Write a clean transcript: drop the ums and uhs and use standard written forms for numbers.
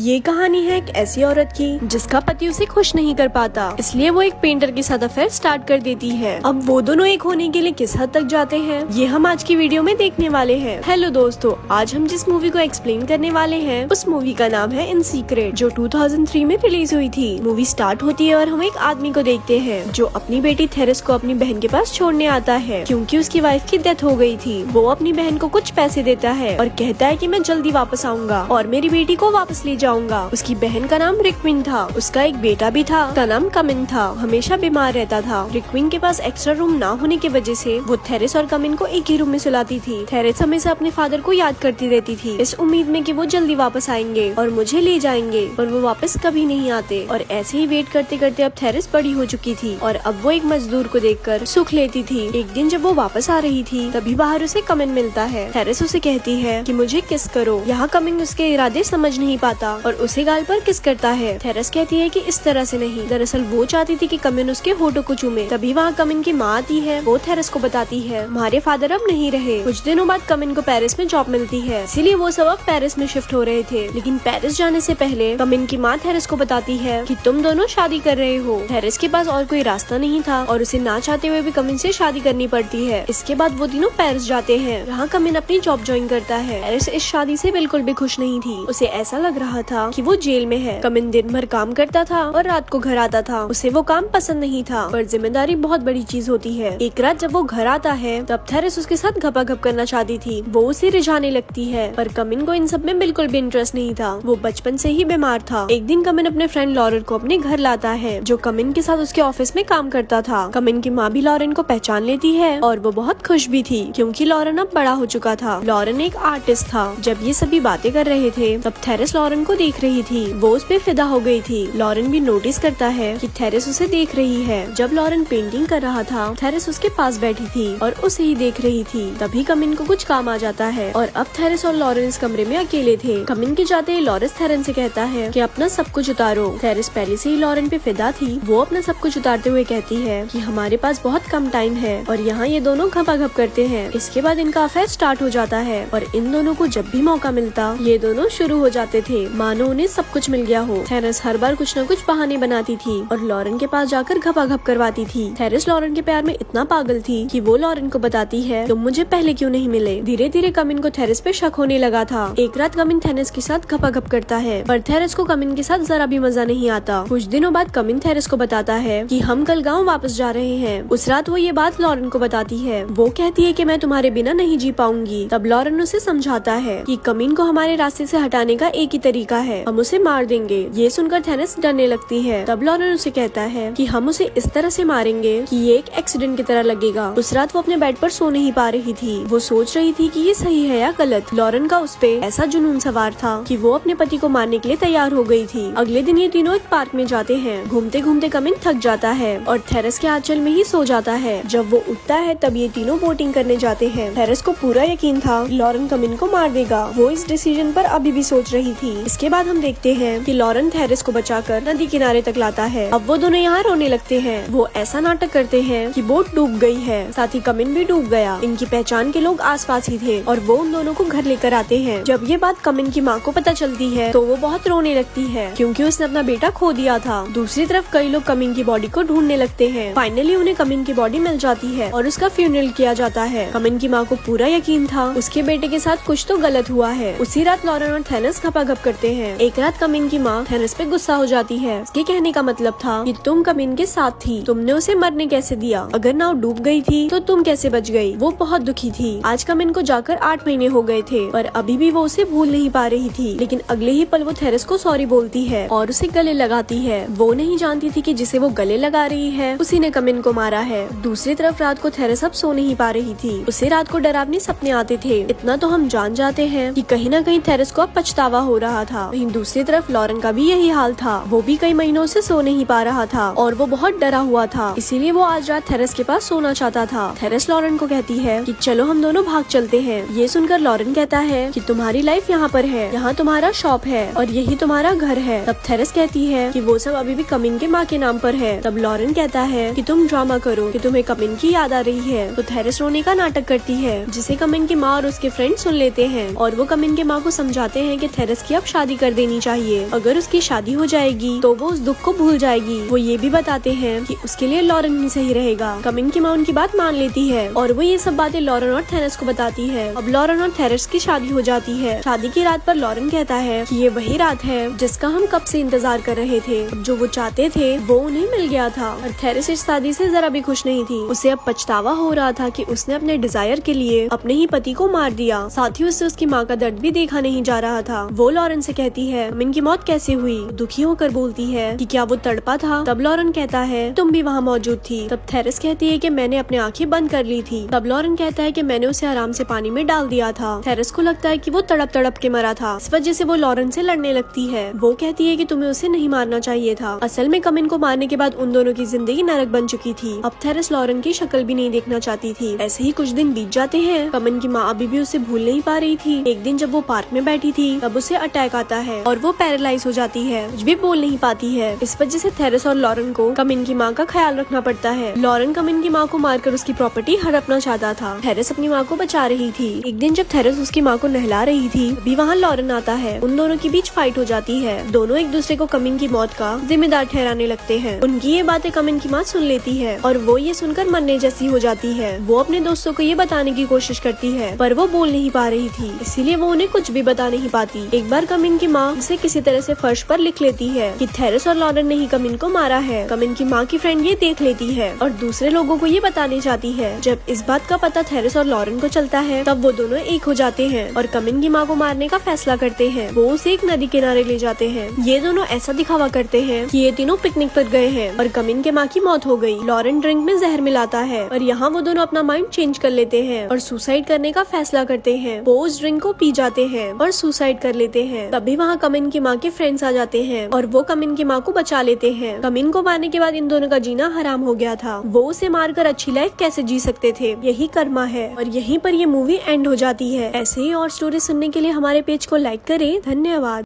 ये कहानी है एक ऐसी औरत की जिसका पति उसे खुश नहीं कर पाता, इसलिए वो एक पेंटर के साथ अफेयर स्टार्ट कर देती है। अब वो दोनों एक होने के लिए किस हद तक जाते हैं, ये हम आज की वीडियो में देखने वाले हैं। हेलो दोस्तों, आज हम जिस मूवी को एक्सप्लेन करने वाले हैं उस मूवी का नाम है इन सीक्रेट, जो 2003 में रिलीज हुई थी। मूवी स्टार्ट होती है और हम एक आदमी को देखते हैं जो अपनी बेटी थेरेस को अपनी बहन के पास छोड़ने आता है, क्योंकि उसकी वाइफ की डेथ हो गई थी। वो अपनी बहन को कुछ पैसे देता है और कहता है कि मैं जल्दी वापस आऊंगा और मेरी बेटी को वापस ले जाऊंगा। उसकी बहन का नाम रिक्विन था, उसका एक बेटा भी था, उसका नाम कमिन था, हमेशा बीमार रहता था। रिक्विन के पास एक्स्ट्रा रूम ना होने की वजह से वो थेरेस और कमिन को एक ही रूम में सुलाती थी। थेरेस हमेशा अपने फादर को याद करती रहती थी, इस उम्मीद में कि वो जल्दी वापस आएंगे और मुझे ले जाएंगे, और वो वापस कभी नहीं आते। और ऐसे ही वेट करते करते अब थेरेस बड़ी हो चुकी थी और अब वो एक मजदूर को देखकर सुख लेती थी। एक दिन जब वो वापस आ रही थी तभी बाहर उसे कमिन मिलता है। थेरेस उसे कहती है कि मुझे किस करो। यहाँ कमिन उसके इरादे समझ नहीं पाता और उसे गाल पर किस करता है। थेरेस कहती है कि इस तरह से नहीं, दरअसल वो चाहती थी कि कमिन उसके होठों को चूमे। तभी वहाँ कमिन की माँ आती है, वो थेरेस को बताती है हमारे फादर अब नहीं रहे। कुछ दिनों बाद कमिन को पेरिस में जॉब मिलती है, इसीलिए वो सब अब पेरिस में शिफ्ट हो रहे थे। लेकिन पेरिस जाने से पहले कमिन की माँ थेरेस को बताती है कि तुम दोनों शादी कर रहे हो। थेरेस के पास और कोई रास्ता नहीं था और उसे ना चाहते हुए भी कमिन से शादी करनी पड़ती है। इसके बाद वो तीनों पेरिस जाते हैं, जहाँ कमिन अपनी जॉब ज्वाइन करता है। पेरिस इस शादी से बिल्कुल भी खुश नहीं थी, उसे ऐसा लग रहा था कि वो जेल में है। कमिन दिन भर काम करता था और रात को घर आता था। उसे वो काम पसंद नहीं था, पर जिम्मेदारी बहुत बड़ी चीज होती है। एक रात जब वो घर आता है तब थेरेस उसके साथ घपाघप करना चाहती थी। वो उसे रिझाने लगती है, पर कमिन को इन सब में बिल्कुल भी इंटरेस्ट नहीं था। वो बचपन से ही बीमार था। एक दिन कमिन अपने फ्रेंड लॉरेन को अपने घर लाता है, जो कमिन के साथ उसके ऑफिस में काम करता था। कमिन की माँ भी लॉरेन को पहचान लेती है और वो बहुत खुश भी थी, क्योंकि लॉरेन अब बड़ा हो चुका था। लॉरेन एक आर्टिस्ट था। जब ये सभी बातें कर रहे थे तब थेरेस लॉरेन को देख रही थी। वो उस पे फिदा हो गई थी। लॉरेन भी नोटिस करता है कि थेरेस उसे देख रही है। जब लॉरेन पेंटिंग कर रहा था, थेरेस उसके पास बैठी थी और उसे ही देख रही थी। तभी कमिन को कुछ काम आ जाता है और अब थेरेस और लॉरेन इस कमरे में अकेले थे। कमिन के जाते ही लॉरेंस थेरेस से कहता है कि अपना सब कुछ उतारो। थेरेस पहले से ही लॉरेन पे फिदा थी। वो अपना सब कुछ उतारते हुए कहती है कि हमारे पास बहुत कम टाइम है और यहाँ ये दोनों घपाघप करते हैं। इसके बाद इनका अफेयर स्टार्ट हो जाता है और इन दोनों को जब भी मौका मिलता ये दोनों शुरू हो जाते थे, मानो उन्हें सब कुछ मिल गया हो। थेरेस हर बार कुछ न कुछ बहाने बनाती थी और लॉरेन के पास जाकर घपाघप करवाती थी। थेरेस लॉरेन के प्यार में इतना पागल थी कि वो लॉरेन को बताती है तुम मुझे पहले क्यों नहीं मिले। धीरे धीरे कमिन को थेरेस पे शक होने लगा था। एक रात कमिन थेरेस के साथ घपाघप करता है, पर थेरेस को कमिन के साथ जरा भी मजा नहीं आता। कुछ दिनों बाद कमिन थेरेस को बताता है कि हम कल गाँव वापस जा रहे हैं। उस रात वो ये बात लॉरेन को बताती है। वो कहती है कि मैं तुम्हारे बिना नहीं जी पाऊंगी। तब लॉरेन उसे समझाता है कि कमिन को हमारे रास्ते से हटाने का एक ही तरीका है, हम उसे मार देंगे। ये सुनकर थेरेस डरने लगती है। तब लॉरेन उसे कहता है कि हम उसे इस तरह से मारेंगे कि ये एक एक्सीडेंट की तरह लगेगा। उस रात वो अपने बेड पर सो नहीं पा रही थी। वो सोच रही थी कि ये सही है या गलत। लॉरेन का उस पे ऐसा जुनून सवार था कि वो अपने पति को मारने के लिए तैयार हो गई थी। अगले दिन ये तीनों एक पार्क में जाते हैं। घूमते घूमते कमिन थक जाता है और थेरेस के आंचल में ही सो जाता है। जब वो उठता है तब ये तीनों बोटिंग करने जाते हैं। थेरेस को पूरा यकीन था लॉरेन कमिन को मार देगा। वो इस डिसीजन पर अभी भी सोच रही थी। इसके बाद हम देखते हैं कि लॉरेन थेरेस को बचाकर नदी किनारे तक लाता है। अब वो दोनों यहाँ रोने लगते हैं। वो ऐसा नाटक करते हैं कि बोट डूब गई है, साथ ही कमिन भी डूब गया। इनकी पहचान के लोग आसपास ही थे और वो उन दोनों को घर लेकर आते हैं। जब ये बात कमिन की माँ को पता चलती है तो वो बहुत रोने लगती है, क्योंकि उसने अपना बेटा खो दिया था। दूसरी तरफ कई लोग कमिन की बॉडी को ढूंढने लगते हैं। फाइनली उन्हें कमिन की बॉडी मिल जाती है और उसका फ्यूनरल किया जाता है। कमिन की माँ को पूरा यकीन था उसके बेटे के साथ कुछ तो गलत हुआ है। उसी रात लॉरेन और थेरेस घपाघप करते हैं। एक रात कमिन की माँ थेरेस पे गुस्सा हो जाती है। इसके कहने का मतलब था कि तुम कमिन के साथ थी, तुमने उसे मरने कैसे दिया? अगर नाव डूब गई थी तो तुम कैसे बच गई? वो बहुत दुखी थी। आज कमिन को जाकर 8 महीने हो गए थे, पर अभी भी वो उसे भूल नहीं पा रही थी। लेकिन अगले ही पल वो थेरेस को सॉरी बोलती है और उसे गले लगाती है। वो नहीं जानती थी कि जिसे वो गले लगा रही है उसी ने कमिन को मारा है। दूसरी तरफ रात को थेरेस अब सो नहीं पा रही थी। उसे रात को डरावने सपने आते थे। इतना तो हम जान जाते हैं कि कहीं न कहीं थेरेस को अब पछतावा हो रहा था। वहीं दूसरी तरफ लॉरेन का भी यही हाल था। वो भी कई महीनों से सो नहीं पा रहा था और वो बहुत डरा हुआ था, इसीलिए वो आज रात थेरेस के पास सोना चाहता था। थेरेस लॉरेन को कहती है कि चलो हम दोनों भाग चलते हैं। ये सुनकर लॉरेन कहता है कि तुम्हारी लाइफ यहाँ पर है, यहाँ तुम्हारा शॉप है और यही तुम्हारा घर है। तब थेरेस कहती है कि वो सब अभी भी कमिन के माँ के नाम पर है। तब लॉरेन कहता है कि तुम ड्रामा करो कि तुम्हें कमिन की याद आ रही है। तो थेरेस रोने का नाटक करती है, जिसे कमिन की माँ और उसके फ्रेंड सुन लेते हैं और वो कमिन के माँ को समझाते हैं कि थेरेस की अब शादी शादी कर देनी चाहिए। अगर उसकी शादी हो जाएगी तो वो उस दुख को भूल जाएगी। वो ये भी बताते हैं कि उसके लिए लॉरेन ही सही रहेगा। कमिन की माँ उनकी बात मान लेती है और वो ये सब बातें लॉरेन और थेरेस को बताती है। अब लॉरेन और थेरेस की शादी हो जाती है। शादी की रात पर लॉरेन कहता है कि ये वही रात है जिसका हम कब से इंतजार कर रहे थे। अब जो वो चाहते थे वो उन्हें मिल गया था। और थेरेस इस शादी से जरा भी खुश नहीं थी। उसे अब पछतावा हो रहा था कि उसने अपने डिजायर के लिए अपने ही पति को मार दिया। साथ ही उससे उसकी माँ का दर्द भी देखा नहीं जा रहा था। वो लॉरेन से कहती है कमिन की मौत कैसे हुई। दुखी होकर बोलती है कि क्या वो तड़पा था। तब लॉरेन कहता है तुम भी वहाँ मौजूद थी। तब थेरेस कहती है कि मैंने अपनी आंखें बंद कर ली थी। तब लॉरेन कहता है कि मैंने उसे आराम से पानी में डाल दिया था। थेरेस को लगता है कि वो तड़प तड़प के मरा था। इस वजह से वो लॉरेन से लड़ने लगती है। वो कहती है कि तुम्हें उसे नहीं मारना चाहिए था। असल में कमिन को मारने के बाद उन दोनों की जिंदगी नरक बन चुकी थी। अब थेरेस लॉरेन की शक्ल भी नहीं देखना चाहती थी। ऐसे ही कुछ दिन बीत जाते हैं। कमिन की माँ अभी भी उसे भूल नहीं पा रही थी। एक दिन जब वो पार्क में बैठी थी तब उसे अटैक आता है और वो पैरालाइज हो जाती है। कुछ भी बोल नहीं पाती है। इस वजह से थेरेस और लॉरेन को कमिन की माँ का ख्याल रखना पड़ता है। लॉरेन कमिन की माँ को मारकर उसकी प्रॉपर्टी हड़पना चाहता था। थेरेस अपनी माँ को बचा रही थी। एक दिन जब थेरेस उसकी माँ को नहला रही थी तभी वहाँ लॉरेन आता है। उन दोनों के बीच फाइट हो जाती है। दोनों एक दूसरे को कमिन की मौत का जिम्मेदार ठहराने लगते हैं। उनकी ये बातें कमिन की माँ सुन लेती है और वो ये सुनकर मरने जैसी हो जाती है। वो अपने दोस्तों को ये बताने की कोशिश करती है पर वो बोल नहीं पा रही थी, इसीलिए वो उन्हें कुछ भी बता नहीं पाती। एक बार कमिन की माँ उसे किसी तरह से फर्श पर लिख लेती है कि थेरेस और लॉरेन ने ही कमिन को मारा है। कमिन की माँ की फ्रेंड ये देख लेती है और दूसरे लोगों को ये बताने चाहती है। जब इस बात का पता थेरेस और लॉरेन को चलता है तब वो दोनों एक हो जाते हैं और कमिन की माँ को मारने का फैसला करते हैं। वो उसे एक नदी किनारे ले जाते हैं। ये दोनों ऐसा दिखावा करते हैं कि ये तीनों पिकनिक पर गए हैं और कमिन के माँ की मौत हो गई। लॉरेन ड्रिंक में जहर मिलाता है और यहाँ वो दोनों अपना माइंड चेंज कर लेते हैं और सुसाइड करने का फैसला करते हैं। वो उस ड्रिंक को पी जाते हैं और सुसाइड कर लेते हैं। तभी वहाँ कमिन की माँ के फ्रेंड्स आ जाते हैं और वो कमिन की माँ को बचा लेते हैं। कमिन को मारने के बाद इन दोनों का जीना हराम हो गया था। वो उसे मारकर अच्छी लाइफ कैसे जी सकते थे, यही कर्मा है। और यहीं पर ये मूवी एंड हो जाती है। ऐसे ही और स्टोरी सुनने के लिए हमारे पेज को लाइक करें। धन्यवाद।